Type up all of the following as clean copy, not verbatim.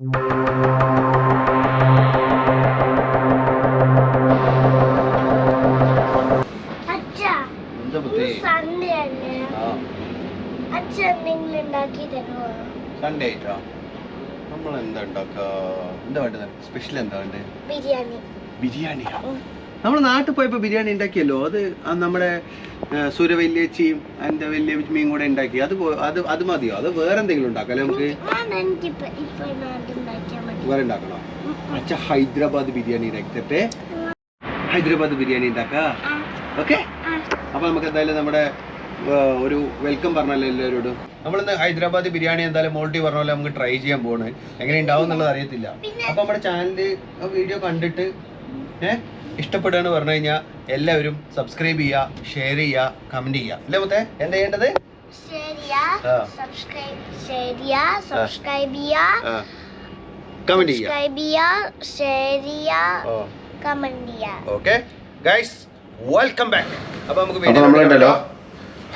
Sunday ആയിട്ടാ നമ്മൾ എന്താ ഉണ്ടാക്കുക? എന്താ വേണ്ടത്? സ്പെഷ്യൽ എന്താ വേണ്ടത്? ബിരിയാണിയാ? നമ്മൾ നാട്ടിൽ പോയപ്പോൾ ബിരിയാണി ഉണ്ടാക്കിയല്ലോ. അത് നമ്മുടെ സൂര്യവല്യേച്ചിയും എൻ്റെ വലിയ മീൻ കൂടെ ഉണ്ടാക്കി. അത് മതിയോ? അത് വേറെ എന്തെങ്കിലും ഉണ്ടാക്കാം നമുക്ക്? വേറെ ഉണ്ടാക്കണോ? അച്ഛാ ഹൈദരാബാദ് ബിരിയാണി ഉണ്ടാക്കിട്ടെ. ഹൈദരാബാദ് ബിരിയാണി ഉണ്ടാക്കാം. ഓക്കെ, അപ്പൊ നമുക്ക് എന്തായാലും നമ്മുടെ ഒരു വെൽക്കം പറഞ്ഞല്ലോ എല്ലാവരോടും. നമ്മളിന്ന് ഹൈദരാബാദ് ബിരിയാണി എന്തായാലും മോൾട്ടി പറഞ്ഞ പോലെ നമുക്ക് ട്രൈ ചെയ്യാൻ പോണ്. എങ്ങനെ ഉണ്ടാവും എന്നുള്ളത് അറിയത്തില്ല. അപ്പൊ നമ്മുടെ ചാനലില് വീഡിയോ കണ്ടിട്ട് ഇഷ്ടപ്പെടുകയെന്ന് പറഞ്ഞു കഴിഞ്ഞാൽ എല്ലാവരും സബ്സ്ക്രൈബ് ചെയ്യുക, ഷെയർ ചെയ്യുക, കമന്റ് ചെയ്യുക. അല്ലേ മുത്തേ? എന്താ ചെയ്യേണ്ടത്? കമന്റ് ചെയ്യുക. Okay guys, welcome back. അപ്പൊ നമുക്ക്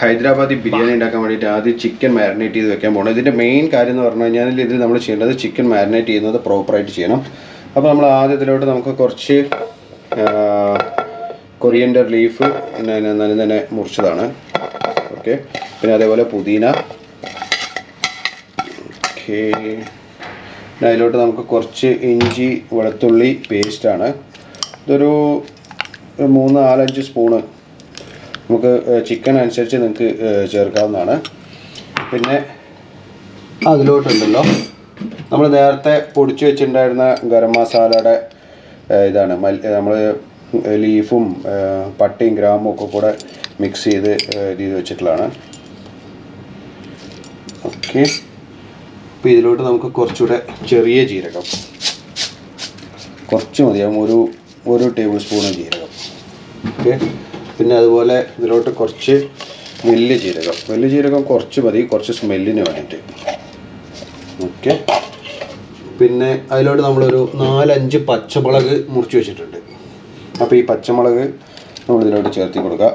ഹൈദരാബാദി ബിരിയാണി ഉണ്ടാക്കാൻ വേണ്ടിയിട്ട് ആദ്യം ചിക്കൻ മാരിനേറ്റ് ചെയ്ത് വെക്കാൻ പോകണം. ഇതിൻ്റെ മെയിൻ കാര്യം എന്ന് പറഞ്ഞു കഴിഞ്ഞാൽ ഇതിൽ നമ്മൾ ചെയ്യേണ്ടത് ചിക്കൻ മാരിനേറ്റ് ചെയ്യുന്നത് പ്രോപ്പറായിട്ട് ചെയ്യണം. അപ്പോൾ നമ്മൾ ആദ്യത്തിലോട്ട് നമുക്ക് കുറച്ച് കൊറിയൻഡർ ലീഫ് നല്ല തന്നെ മുറിച്ചതാണ്. ഓക്കെ, പിന്നെ അതേപോലെ പുതിന. ഓക്കെ, പിന്നെ അതിലോട്ട് നമുക്ക് കുറച്ച് ഇഞ്ചി വെളുത്തുള്ളി പേസ്റ്റാണ്. ഇതൊരു 3-4-5 സ്പൂണ് നമുക്ക് ചിക്കൻ അനുസരിച്ച് നിങ്ങൾക്ക് ചേർക്കാവുന്നതാണ്. പിന്നെ അതിലോട്ടുണ്ടല്ലോ നമ്മൾ നേരത്തെ പൊടിച്ച് വെച്ചിട്ടുണ്ടായിരുന്ന ഗരം മസാലയുടെ ഇതാണ് നമ്മൾ ലീഫും പട്ടയും ഗ്രാമ്പും ഒക്കെ കൂടെ മിക്സ് ചെയ്ത് ചെയ്ത് വെച്ചിട്ടുള്ളതാണ്. ഓക്കെ, അപ്പോൾ ഇതിലോട്ട് നമുക്ക് കുറച്ചുകൂടെ ചെറിയ ജീരകം കുറച്ച് മതിയാവും, ഒരു ടേബിൾ സ്പൂൺ ജീരകം. ഓക്കെ, പിന്നെ അതുപോലെ ഇതിലോട്ട് കുറച്ച് വലിയ ജീരകം കുറച്ച് മതി, കുറച്ച് സ്മെല്ലിന് വേണ്ടിയിട്ട്. ഓക്കെ, പിന്നെ അതിലോട്ട് നമ്മളൊരു 4-5 പച്ചമുളക് മുറിച്ച് വെച്ചിട്ടുണ്ട്. അപ്പോൾ ഈ പച്ചമുളക് നമ്മളിതിലോട്ട് ചേർത്തി കൊടുക്കുക.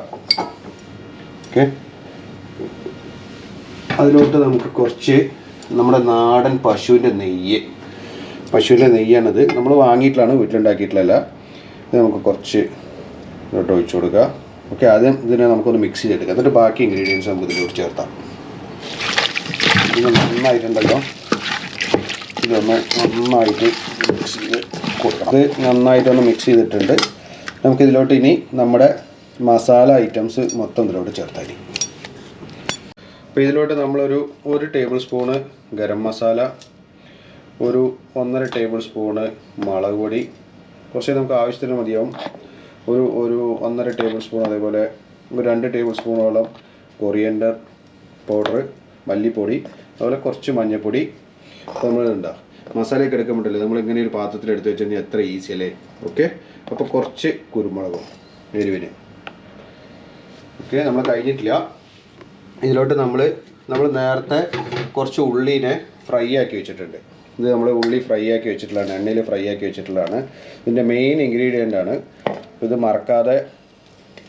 ഓക്കെ, അതിലോട്ട് നമുക്ക് കുറച്ച് നമ്മുടെ നാടൻ പശുവിൻ്റെ നെയ്യാണിത്. നമ്മൾ വാങ്ങിയിട്ടുള്ളതാണ്, വീട്ടിലുണ്ടാക്കിയിട്ടുള്ളതല്ല. ഇത് നമുക്ക് കുറച്ച് ഇതിലോട്ട് ഒഴിച്ചു കൊടുക്കുക. ഓക്കെ, ആദ്യം ഇതിനെ നമുക്കൊന്ന് മിക്സ് ചെയ്തെടുക്കാം. എന്നിട്ട് ബാക്കി ഇൻഗ്രീഡിയൻസ് നമുക്ക് ഇതിലോട്ട് ചേർത്താം. ഇത് നന്നായിട്ടുണ്ടല്ലോ, ഇതൊന്ന് നന്നായിട്ട് മിക്സ് ചെയ്ത് കൊടുക്കണം. ഇത് നന്നായിട്ടൊന്ന് മിക്സ് ചെയ്തിട്ടുണ്ട്. നമുക്കിതിലോട്ട് ഇനി നമ്മുടെ മസാല ഐറ്റംസ് മൊത്തം ഇതിലോട്ട് ചേർത്താൽ മതി. അപ്പോൾ ഇതിലോട്ട് നമ്മളൊരു 1 ടേബിൾ സ്പൂണ് ഗരം മസാല, ഒരു 1.5 ടേബിൾ സ്പൂണ് മുളക് പൊടി, കുറച്ച് നമുക്ക് ആവശ്യത്തിന് മതിയാവും. ഒരു 1.5 ടേബിൾ സ്പൂൺ, അതേപോലെ ഒരു 2 ടേബിൾ സ്പൂണോളം കൊറിയൻഡർ പൗഡർ, മല്ലിപ്പൊടി, അതുപോലെ കുറച്ച് മഞ്ഞൾപ്പൊടി. നമ്മളുണ്ടാ മസാലയൊക്കെ എടുക്കുമ്പോഴല്ലേ നമ്മളിങ്ങനെ ഒരു പാത്രത്തിൽ എടുത്ത് വെച്ച് കഴിഞ്ഞാൽ എത്ര ഈസി അല്ലേ. ഓക്കെ, അപ്പോൾ കുറച്ച് കുരുമുളകും എരിവിന്. ഓക്കെ, നമ്മൾ കഴിഞ്ഞിട്ടില്ല. ഇതിലോട്ട് നമ്മൾ നേരത്തെ കുറച്ച് ഉള്ളിനെ ഫ്രൈ ആക്കി വെച്ചിട്ടുണ്ട്. ഇത് നമ്മൾ ഉള്ളി ഫ്രൈ ആക്കി വെച്ചിട്ടുള്ളതാണ്, എണ്ണയിൽ ഫ്രൈ ആക്കി വെച്ചിട്ടുള്ളതാണ്. ഇതിൻ്റെ മെയിൻ ഇൻഗ്രീഡിയൻ്റ് ആണ്. ഇത് മറക്കാതെ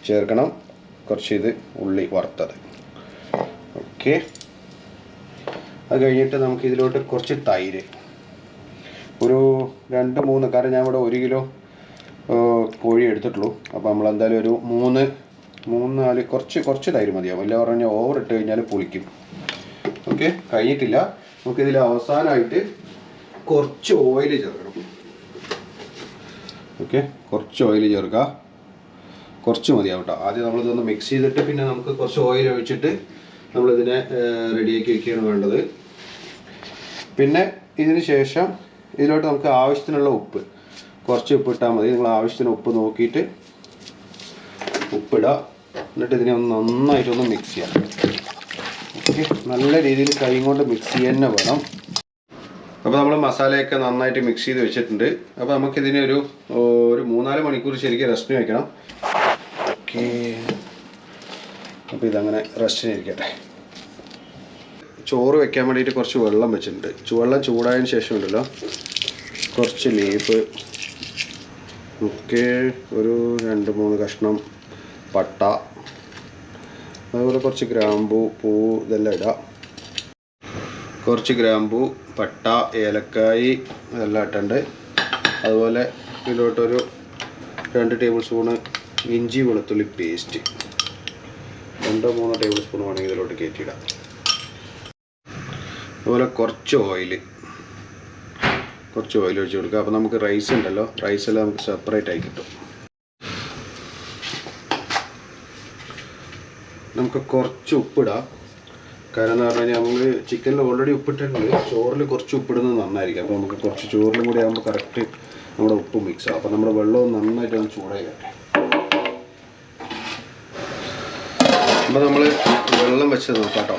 ചേർക്കണം. കുറച്ച് ഇത് ഉള്ളി വറുത്തത്. ഓക്കെ, അത് കഴിഞ്ഞിട്ട് നമുക്ക് ഇതിലോട്ട് കുറച്ച് തൈര്, ഒരു 2-3, കാരണം ഞാൻ ഇവിടെ 1 കിലോ കോഴി എടുത്തിട്ടുള്ളൂ. അപ്പോൾ നമ്മളെന്തായാലും ഒരു 3-4 കുറച്ച് തൈര് മതിയാവും. എല്ലാം പറഞ്ഞാൽ ഓവർ ഇട്ട് കഴിഞ്ഞാൽ പുളിക്കും. ഓക്കെ, കഴിഞ്ഞിട്ടില്ല. നമുക്കിതിൽ അവസാനമായിട്ട് കുറച്ച് ഓയിൽ ചേർക്കണം. ഓക്കെ, കുറച്ച് ഓയിൽ ചേർക്കുക. കുറച്ച് മതിയാവും കേട്ടോ. ആദ്യം നമ്മളിതൊന്ന് മിക്സ് ചെയ്തിട്ട് പിന്നെ നമുക്ക് കുറച്ച് ഓയിൽ ഒഴിച്ചിട്ട് നമ്മളിതിനെ റെഡിയാക്കി വയ്ക്കുകയാണ് വേണ്ടത്. പിന്നെ ഇതിന് ശേഷം ഇതിലോട്ട് നമുക്ക് ആവശ്യത്തിനുള്ള ഉപ്പ്, കുറച്ച് ഉപ്പ് ഇട്ടാൽ മതി. നിങ്ങൾ ആവശ്യത്തിന് ഉപ്പ് നോക്കിയിട്ട് ഉപ്പിടുക. എന്നിട്ട് ഇതിനെ ഒന്ന് നന്നായിട്ടൊന്ന് മിക്സ് ചെയ്യാം. ഓക്കെ, നല്ല രീതിയിൽ കൈ കൊണ്ട് മിക്സ് ചെയ്യാൻ തന്നെ വേണം. അപ്പോൾ നമ്മൾ മസാലയൊക്കെ നന്നായിട്ട് മിക്സ് ചെയ്ത് വെച്ചിട്ടുണ്ട്. അപ്പോൾ നമുക്കിതിനെ ഒരു 3-4 മണിക്കൂർ ശരിക്കും റെസ്റ്റിന് വയ്ക്കണം. ഓക്കെ, അപ്പോൾ ഇതങ്ങനെ റെസ്റ്റിന് ഇരിക്കട്ടെ. ചോറ് വെക്കാൻ വേണ്ടിയിട്ട് കുറച്ച് വെള്ളം വെച്ചിട്ടുണ്ട്. വെള്ളം ചൂടായതിന് ശേഷം ഉണ്ടല്ലോ കുറച്ച് ലീഫ്, ഒക്കെ ഒരു 2-3 കഷ്ണം പട്ട, അതുപോലെ കുറച്ച് ഗ്രാമ്പൂ, പൂ, ഇതെല്ലാം ഇടാം. കുറച്ച് ഗ്രാമ്പൂ, പട്ട, ഏലക്കായി ഇതെല്ലാം ഇട്ടുണ്ട്. അതുപോലെ ഇതിലോട്ടൊരു 2 ടേബിൾ സ്പൂണ് ഇഞ്ചി വെളുത്തുള്ളി പേസ്റ്റ്, 2-3 ടേബിൾ സ്പൂൺ വേണമെങ്കിൽ ഇതിലോട്ട് കയറ്റിയിടാം. അതുപോലെ കുറച്ച് ഓയിൽ ഒഴിച്ച് കൊടുക്കുക. അപ്പോൾ നമുക്ക് റൈസ് ഉണ്ടല്ലോ, റൈസെല്ലാം നമുക്ക് സെപ്പറേറ്റ് ആയി കിട്ടും. നമുക്ക് കുറച്ച് ഉപ്പിടാം. കാരണം എന്ന് പറഞ്ഞു കഴിഞ്ഞാൽ നമ്മൾ ചിക്കനിൽ ഓൾറെഡി ഉപ്പിട്ടിട്ടുണ്ട്, ചോറിൽ കുറച്ച് ഉപ്പിടുന്നത് നന്നായിരിക്കും. അപ്പോൾ നമുക്ക് കുറച്ച് ചോറിലും കൂടി ആകുമ്പോൾ കറക്റ്റ് നമ്മുടെ ഉപ്പ് മിക്സ് ആവും. അപ്പോൾ നമ്മുടെ വെള്ളവും നന്നായിട്ട് ഒന്ന് ചൂടായി വരട്ടെ. അപ്പോൾ നമ്മൾ വെള്ളം വെച്ച് നോക്കാം കേട്ടോ.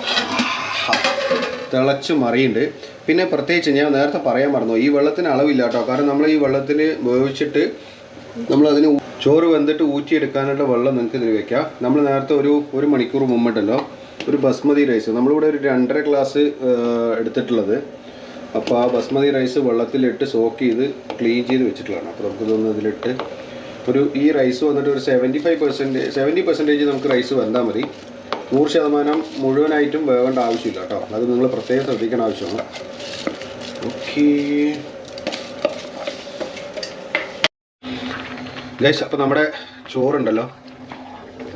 തിളച്ച് മറിയുണ്ട്. പിന്നെ പ്രത്യേകിച്ച് ഞാൻ നേരത്തെ പറയാൻ മറന്നു, ഈ വെള്ളത്തിന് അളവില്ല കേട്ടോ. കാരണം നമ്മൾ ഈ വെള്ളത്തിൽ വേവിച്ചിട്ട് നമ്മളതിന് ചോറ് വെന്തിട്ട് ഊറ്റിയെടുക്കാനുള്ള വെള്ളം നിങ്ങൾക്ക് ഇതിൽ വെക്കാം. നമ്മൾ നേരത്തെ ഒരു മണിക്കൂർ മുമ്പുണ്ടല്ലോ ഒരു ബസ്മതി റൈസ്, നമ്മളിവിടെ ഒരു 2.5 ഗ്ലാസ് എടുത്തിട്ടുള്ളത്. അപ്പോൾ ആ ബസ്മതി റൈസ് വെള്ളത്തിലിട്ട് സോക്ക് ചെയ്ത് ക്ലീൻ ചെയ്ത് വെച്ചിട്ടുള്ളതാണ്. അപ്പോൾ നമുക്കിതൊന്ന് ഇതിലിട്ട് ഈ റൈസ് വന്നിട്ട് ഒരു 70% നമുക്ക് റൈസ് വെന്താൽ മതി. 100% മുഴുവനായിട്ടും വേവേണ്ട ആവശ്യമില്ല കേട്ടോ. അത് നിങ്ങൾ പ്രത്യേകം ശ്രദ്ധിക്കേണ്ട ആവശ്യമാണ്. ഓക്കെ ഗൈസ്, അപ്പോൾ നമ്മുടെ ചോറുണ്ടല്ലോ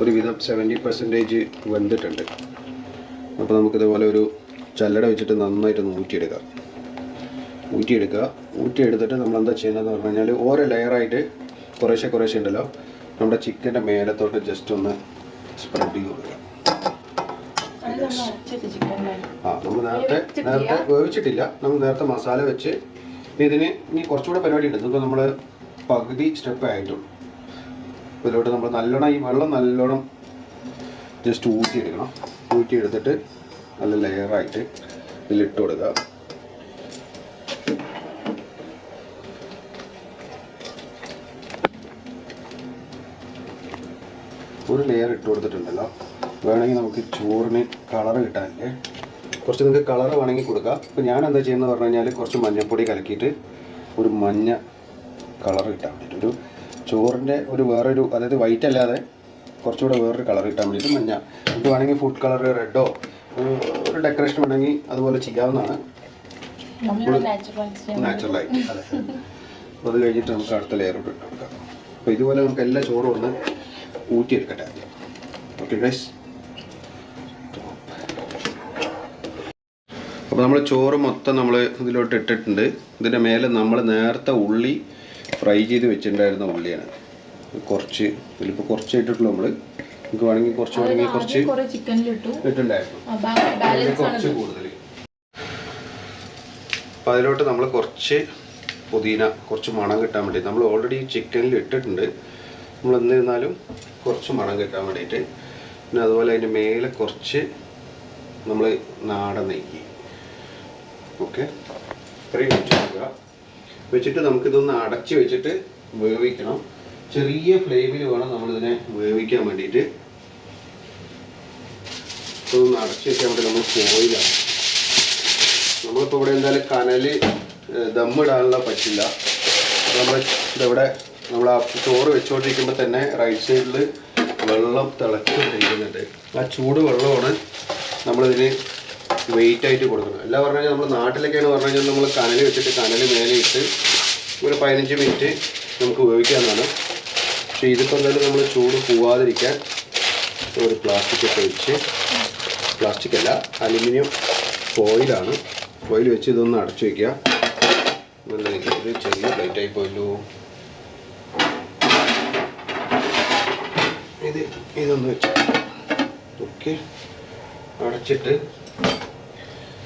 ഒരുവിധം 70% വെന്തിട്ടുണ്ട്. അപ്പോൾ നമുക്കിതുപോലെ ഒരു ചല്ലട വെച്ചിട്ട് നന്നായിട്ടൊന്ന് ഊറ്റിയെടുത്തിട്ട് നമ്മളെന്താ ചെയ്യുന്നതെന്ന് പറഞ്ഞു കഴിഞ്ഞാൽ ഓരോ ലെയറായിട്ട് കുറേശ്ശെ ഉണ്ടല്ലോ നമ്മുടെ ചിക്കൻ്റെ മേലത്തോട്ട് ജസ്റ്റ് ഒന്ന് സ്പ്രെഡ് ചെയ്ത് കൊടുക്കുക. നമ്മൾ നേരത്തെ വേവിച്ചിട്ടില്ല, നമ്മൾ നേരത്തെ മസാല വെച്ച് ഇനി കുറച്ചുകൂടെ പരിപാടി ഉണ്ട്. ഇതിപ്പോൾ നമ്മൾ പകുതി സ്റ്റെപ്പ് ആയിട്ടും ഇതിലോട്ട് നമ്മൾ നല്ലോണം ഈ വെള്ളം നല്ലോണം ജസ്റ്റ് ഊറ്റിയെടുത്തിട്ട് നല്ല ലെയറായിട്ട് ഇതിലിട്ട് കൊടുക്കുക. ഒരു ലെയർ ഇട്ട് കൊടുത്തിട്ടുണ്ടല്ലോ, വേണമെങ്കിൽ നമുക്ക് ചോറിന് കളർ കിട്ടാനില്ലേ കുറച്ച് നിങ്ങൾക്ക് കളർ വേണമെങ്കിൽ കൊടുക്കാം. ഇപ്പോൾ ഞാൻ എന്താ ചെയ്യുന്നത് പറഞ്ഞു കഴിഞ്ഞാൽ കുറച്ച് മഞ്ഞൾപ്പൊടി കലക്കിയിട്ട് ഒരു മഞ്ഞ കളർ കിട്ടാൻ വേണ്ടിയിട്ട്, ഒരു ചോറിൻ്റെ വേറൊരു അതായത് വൈറ്റ് അല്ലാതെ കുറച്ചുകൂടെ വേറൊരു കളർ കിട്ടാൻ വേണ്ടിയിട്ട് മഞ്ഞ. നമുക്ക് വേണമെങ്കിൽ ഫുഡ് കളർ റെഡോ ഒരു ഡെക്കറേഷൻ വേണമെങ്കിൽ അതുപോലെ ചെയ്യാവുന്നതാണ്, നാച്ചുറലായിട്ട്. അതെ. അപ്പോൾ അത് കഴിഞ്ഞിട്ട് നമുക്ക് അടുത്ത ലെയറോട്ട് ഇട്ട് കൊടുക്കാം. അപ്പോൾ ഇതുപോലെ നമുക്ക് എല്ലാ ചോറും ഒന്ന് ഊറ്റിയെടുക്കട്ടെ ആദ്യം. ഓക്കെ ഗൈസ്, അപ്പോൾ നമ്മൾ ചോറ് മൊത്തം നമ്മൾ ഇതിലോട്ട് ഇട്ടിട്ടുണ്ട്. ഇതിൻ്റെ മേലെ നമ്മൾ നേരത്തെ ഉള്ളി ഫ്രൈ ചെയ്ത് വെച്ചിട്ടുണ്ടായിരുന്ന ഉള്ളിയാണ്. ഇതിലിപ്പോൾ കുറച്ചായിട്ടുള്ളൂ. നമുക്ക് വേണമെങ്കിൽ കുറച്ച് ഇട്ടുണ്ടായിരുന്നു, കുറച്ച് കൂടുതൽ. അപ്പോൾ അതിലോട്ട് നമ്മൾ കുറച്ച് പുതിന, കുറച്ച് മണം കിട്ടാൻ വേണ്ടി നമ്മൾ ഓൾറെഡി ചിക്കനിൽ ഇട്ടിട്ടുണ്ട്. നമ്മൾ എന്നിരുന്നാലും കുറച്ച് മണം കിട്ടാൻ വേണ്ടിയിട്ട്. പിന്നെ അതുപോലെ അതിൻ്റെ മേലെ കുറച്ച് നമ്മൾ നാടൻ നെയ്യ്. ഓക്കെ, ഇത്രയും വെച്ചിട്ട് നമുക്കിതൊന്ന് അടച്ച് വെച്ചിട്ട് വേവിക്കണം. ചെറിയ ഫ്ലെയിമിൽ വേണം നമ്മളിതിനെ വേവിക്കാൻ വേണ്ടിയിട്ട്. ഇതൊന്ന് അടച്ച് വെക്കാൻ വേണ്ടി നമ്മൾ ഫോയിലാണ്. നമ്മളിപ്പോൾ ഇവിടെ എന്തായാലും കനൽ ദമ്മിടാനുള്ള പറ്റില്ല. നമ്മൾ ആ ചോറ് വെച്ചുകൊണ്ടിരിക്കുമ്പോൾ തന്നെ റൈറ്റ് സൈഡിൽ വെള്ളം തിളച്ചുകൊണ്ടിരിക്കുന്നുണ്ട്. ആ ചൂട് വെള്ളമാണ് നമ്മളിതിന് വെയിറ്റ് ആയിട്ട് കൊടുക്കുന്നത്. എല്ലാം പറഞ്ഞു കഴിഞ്ഞാൽ നമ്മൾ നാട്ടിലൊക്കെയാണ് പറഞ്ഞു കഴിഞ്ഞാൽ നമ്മൾ കനൽ വെച്ചിട്ട് കനൽ മേലെ ഇട്ട് ഒരു 15 മിനിറ്റ് നമുക്ക് വേവിക്കാവുന്നതാണ്. പക്ഷേ ഇതിപ്പോൾ എന്തായാലും നമ്മൾ ചൂട് പോവാതിരിക്കാൻ ഒരു പ്ലാസ്റ്റിക്കൊക്കെ വെച്ച്, പ്ലാസ്റ്റിക്കല്ല അലുമിനിയം ഫോയിലാണ്, ഫോയിൽ വെച്ച് ഇതൊന്ന് അടച്ചു വയ്ക്കുക. ഇത് ചെറിയ പ്ലേറ്റായി പോയല്ലോ. ഇതൊന്ന് വെച്ച് ഓക്കെ അടച്ചിട്ട്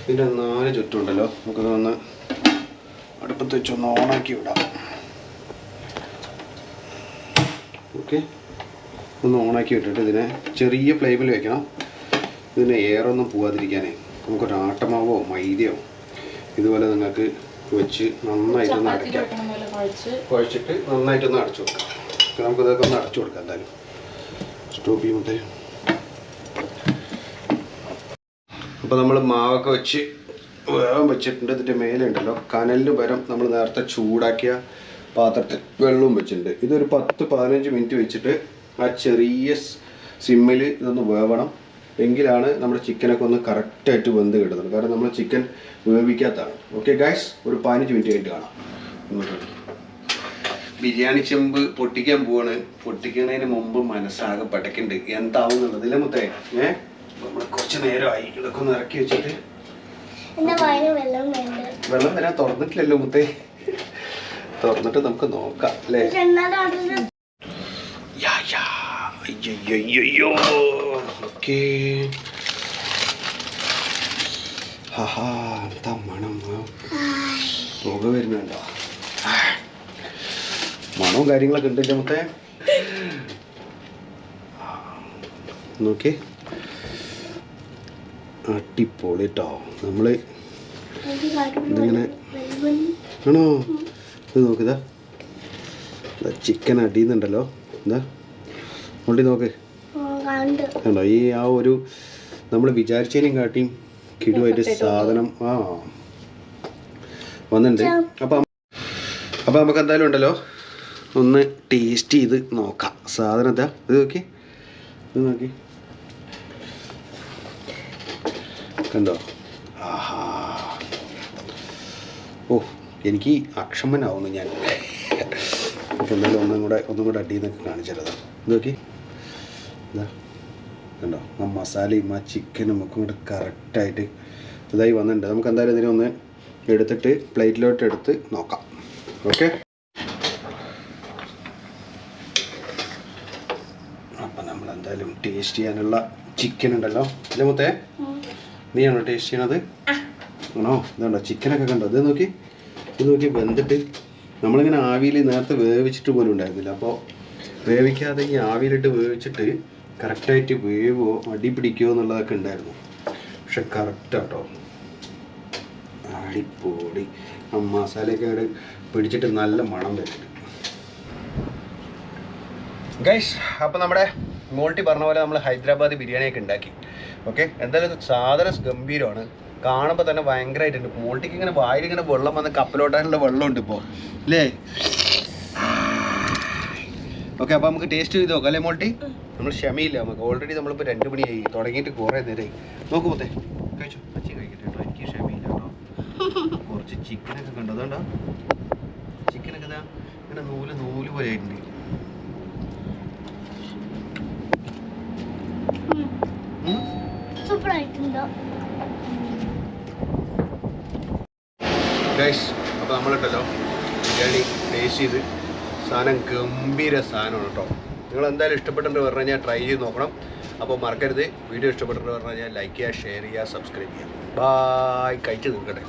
ഇതിൻ്റെ 4 ചുറ്റുണ്ടല്ലോ നമുക്കിതൊന്ന് അടുപ്പത്ത് വെച്ചൊന്ന് ഓണാക്കി വിടാം. ഓക്കെ, ഒന്ന് ഓണാക്കി വിട്ടിട്ട് ഇതിനെ ചെറിയ ഫ്ലെയിമിൽ വെക്കണം. ഇതിന് എയറൊന്നും പോവാതിരിക്കാനേ നമുക്കൊരു ആട്ടമാവോ മൈദയോ ഇതുപോലെ നിങ്ങൾക്ക് വെച്ച് നന്നായിട്ടൊന്ന് അടയ്ക്കാം. കുഴച്ചിട്ട് നന്നായിട്ടൊന്ന് അടച്ചു കൊടുക്കാം. നമുക്കിതൊക്കെ ഒന്ന് അടച്ചു കൊടുക്കാം. എന്തായാലും സ്റ്റോപ്പ് ചെയ്യുമ്പോഴത്തേ അപ്പോൾ നമ്മൾ മാവൊക്കെ വെച്ച് വേഗം വെച്ചിട്ടുണ്ട്. ഇതിൻ്റെ മേലെ ഉണ്ടല്ലോ കനലിന് പകരം നമ്മൾ നേരത്തെ ചൂടാക്കിയ പാത്രത്തിൽ വെള്ളവും വെച്ചിട്ടുണ്ട്. ഇതൊരു 10-15 മിനിറ്റ് വെച്ചിട്ട് ആ ചെറിയ സിമ്മിൽ ഇതൊന്ന് വേവണം. എങ്കിലാണ് നമ്മുടെ ചിക്കനൊക്കെ ഒന്ന് കറക്റ്റായിട്ട് വെന്ത് കിട്ടുന്നത്. കാരണം നമ്മൾ ചിക്കൻ വേവിക്കാത്തതാണ്. ഓക്കെ ഗൈസ്, ഒരു 15 മിനിറ്റ് കഴിഞ്ഞിട്ട് കാണാം. ബിരിയാണി ചെമ്പ് പൊട്ടിക്കാൻ പോവാണ്. പൊട്ടിക്കുന്നതിന് മുമ്പ് മനസ്സാകെ പടക്കുണ്ട് എന്താവും എന്നുള്ളതില്ല മുത്തേ. നമ്മൾ കുറച്ച് നേരമായി ഇതൊക്കെ ഒന്ന് ഇറക്കി വെച്ചിട്ട്. വെള്ളം വരാൻ തുറന്നിട്ടില്ലല്ലോ മുത്തേ. തുറന്നിട്ട് നമുക്ക് നോക്കാം അല്ലേ? ഓക്കേ. എന്താ മണം, പുക വരുന്നുണ്ടോ? മണവും കാര്യങ്ങളൊക്കെ ഉണ്ടല്ലേ മുത്തേ. നോക്കി, അടിപൊളി കേട്ടോ. നമ്മള് ഇതിങ്ങനെ ആണോ? ഇത് നോക്കിതാ, ചിക്കൻ അടിയുന്നുണ്ടല്ലോ. എന്താ മുള്ളി നോക്ക് കണ്ടോ? ഈ ആ ഒരു നമ്മൾ വിചാരിച്ചതിനും കാട്ടിയും കിടുവായിട്ട് സാധനം വന്നിട്ടുണ്ട്. അപ്പം നമുക്ക് എന്തായാലും ഉണ്ടല്ലോ ഒന്ന് ടേസ്റ്റ് ചെയ്ത് നോക്കാം സാധനം. എന്താ ഇത് നോക്കി, ഇത് നോക്കി കണ്ടോ? ആഹാ, ഓ എനിക്ക് അക്ഷമനാവുന്നു ഞാൻ. നമുക്ക് എന്തായാലും ഒന്നും കൂടെ അടിയെന്നൊക്കെ കാണിച്ചതാണ്. ഇത് നോക്കി, എന്താ കണ്ടോ? ആ മസാലയും ആ ചിക്കനും ഒക്കെ കൂടെ കറക്റ്റായിട്ട് ഇതായി വന്നിട്ടുണ്ട്. നമുക്ക് എന്തായാലും ഇതിനെ ഒന്ന് എടുത്തിട്ട് പ്ലേറ്റിലോട്ട് എടുത്ത് നോക്കാം. ഓക്കെ, അപ്പം നമ്മൾ എന്തായാലും ടേസ്റ്റ് ചെയ്യാനുള്ള ചിക്കൻ ഉണ്ടല്ലോ. ഇല്ല മുത്തേ, നീയാണോ ടേസ്റ്റ് ചെയ്യണത്? ആണോ? ഇതുണ്ടോ ചിക്കനൊക്കെ കണ്ടോ? ഇത് നോക്കി, ഇത് നോക്കി വെന്തിട്ട് നമ്മളിങ്ങനെ ആവിയിൽ നേരത്തെ വേവിച്ചിട്ട് പോലും ഉണ്ടായിരുന്നില്ല. അപ്പോൾ വേവിക്കാതെ ഈ ആവിയിലിട്ട് വേവിച്ചിട്ട് കറക്റ്റായിട്ട് വേവോ അടി പിടിക്കുമോ എന്നുള്ളതൊക്കെ ഉണ്ടായിരുന്നു. പക്ഷെ കറക്റ്റാട്ടോ, അടിപൊളി. ആ മസാലയൊക്കെ അവിടെ പിടിച്ചിട്ട് നല്ല മണം വരുന്നുണ്ട് ഗൈസ്. അപ്പോൾ നമ്മുടെ മോൾട്ടി പറഞ്ഞ പോലെ നമ്മൾ ഹൈദരാബാദി ബിരിയാണിയൊക്കെ ഉണ്ടാക്കി. ഓക്കെ, എന്തായാലും സാധനം ഗംഭീരമാണ്. കാണുമ്പോൾ തന്നെ ഭയങ്കരമായിട്ടുണ്ട്. മോൾട്ടിക്ക് ഇങ്ങനെ വായിലിങ്ങനെ വെള്ളം വന്ന് കപ്പലോട്ടാനുള്ള വെള്ളമുണ്ട് ഇപ്പോൾ അല്ലേ? ഓക്കെ, അപ്പോൾ നമുക്ക് ടേസ്റ്റ് ചെയ്ത് നോക്കാം അല്ലേ മോൾട്ടി? നമ്മൾ ക്ഷമയില്ല നമുക്ക്. ഓൾറെഡി നമ്മളിപ്പോൾ 2 മണിയായി, തുടങ്ങിയിട്ട് കുറേ നേരമായി. നോക്കൂ മുത്തേ, കഴിച്ചോ. അച്ചി കഴിക്കട്ടെ കേട്ടോ, എനിക്ക് ക്ഷമയില്ല കേട്ടോ. കുറച്ച് ചിക്കനൊക്കെ കണ്ടോ? അതുകൊണ്ടോ ചിക്കനൊക്കെ ഇതാ ഇങ്ങനെ നൂല് പോലെ ആയിട്ടുണ്ട്. ഗൈസ്, അപ്പോൾ നമ്മളുണ്ടല്ലോ ബിരിയാണി ടേസ്റ്റ് ചെയ്ത് സാധനം ഗംഭീര സാധനമാണ് കേട്ടോ. നിങ്ങൾ എന്തായാലും ഇഷ്ടപ്പെട്ടിട്ട് പറഞ്ഞു കഴിഞ്ഞാൽ ട്രൈ ചെയ്ത് നോക്കണം. അപ്പോൾ മറക്കരുത്, വീഡിയോ ഇഷ്ടപ്പെട്ടിട്ട് പറഞ്ഞു കഴിഞ്ഞാൽ ലൈക്ക് ചെയ്യുക, ഷെയർ ചെയ്യുക, സബ്സ്ക്രൈബ് ചെയ്യുക. ബായ്, കഴിച്ച് നിൽക്കട്ടെ.